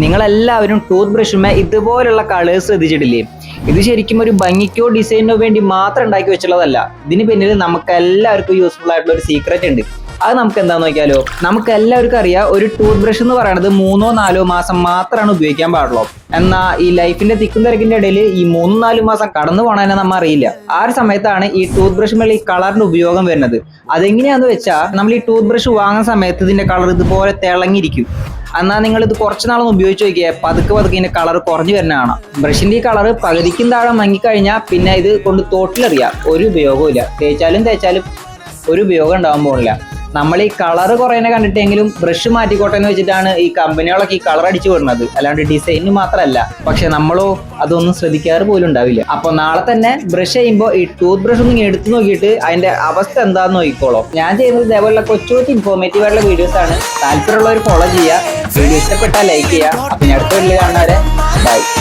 നിങ്ങളെല്ലാവരും ടൂത്ത് ബ്രഷുമേ ഇതുപോലുള്ള കളേഴ്സ് ശ്രദ്ധിച്ചിട്ടില്ലേ? ഇത് ശരിക്കും ഒരു ഭംഗിക്കോ ഡിസൈനോ വേണ്ടി മാത്രം ഉണ്ടാക്കി വെച്ചുള്ളതല്ല. ഇതിന് പിന്നിൽ നമുക്ക് എല്ലാവർക്കും യൂസ്ഫുൾ ആയിട്ടുള്ള ഒരു സീക്രറ്റ് ഉണ്ട്. അത് നമുക്ക് എന്താന്ന് നോക്കിയാലോ? നമുക്ക് എല്ലാവർക്കും അറിയാം, ഒരു ടൂത്ത് ബ്രഷ് എന്ന് പറയുന്നത് 3-4 മാസം മാത്രമാണ് ഉപയോഗിക്കാൻ പാടുള്ളൂ. എന്നാൽ ഈ ലൈഫിന്റെ തിക്കും തിരക്കിന്റെ ഇടയിൽ ഈ 3-4 മാസം കടന്നു പോകണമെന്ന് നമ്മൾ അറിയില്ല. ആ ഒരു സമയത്താണ് ഈ ടൂത്ത് ബ്രഷ് മേലെ ഈ കളറിന്റെ ഉപയോഗം വരുന്നത്. അതെങ്ങനെയാന്ന് വെച്ചാൽ, നമ്മൾ ഈ ടൂത്ത് ബ്രഷ് വാങ്ങുന്ന സമയത്ത് ഇതിന്റെ കളർ ഇതുപോലെ തിളങ്ങിയിരിക്കും. എന്നാൽ നിങ്ങൾ ഇത് കുറച്ച് നാളൊന്ന് ഉപയോഗിച്ച് നോക്കിയാൽ പതുക്കെ ഇതിന്റെ കളർ കുറഞ്ഞു വരുന്ന കാണാം. ബ്രഷിന്റെ ഈ കളർ പകുതിക്കും താഴെ മങ്ങിക്കഴിഞ്ഞാൽ പിന്നെ ഇത് കൊണ്ട് തോട്ടിലെറിയാം, ഒരു ഉപയോഗവും ഇല്ല. തേച്ചാലും ഒരു ഉപയോഗം ഉണ്ടാവാൻ പോകുന്നില്ല. നമ്മൾ ഈ കളർ കുറേനെ കണ്ടിട്ടെങ്കിലും ബ്രഷ് മാറ്റിക്കോട്ടെ എന്ന് വെച്ചിട്ടാണ് ഈ കമ്പനികളൊക്കെ ഈ കളർ അടിച്ചു വിടുന്നത്, അല്ലാണ്ട് ഡിസൈനിന് മാത്രമല്ല. പക്ഷെ നമ്മളോ അതൊന്നും ശ്രദ്ധിക്കാറ് പോലും ഉണ്ടാവില്ല. അപ്പൊ നാളെ തന്നെ ബ്രഷ് ചെയ്യുമ്പോൾ ഈ ടൂത്ത് ബ്രഷ് ഒന്ന് എടുത്തു നോക്കിയിട്ട് അതിന്റെ അവസ്ഥ എന്താന്ന് നോക്കിക്കോളൂ. ഞാൻ ചെയ്യുന്നത് ഇതേപോലുള്ള കൊച്ചു ഇൻഫോർമേറ്റീവ് ആയിട്ടുള്ള വീഡിയോസ് ആണ്. താല്പര്യമുള്ളവർ ഫോളോ ചെയ്യുക, വീഡിയോ ഇഷ്ടപ്പെട്ടാൽ ലൈക്ക് ചെയ്യുക. അപ്പൊ ഞാൻ അടുത്ത വീഡിയോ കാണുന്നവരെ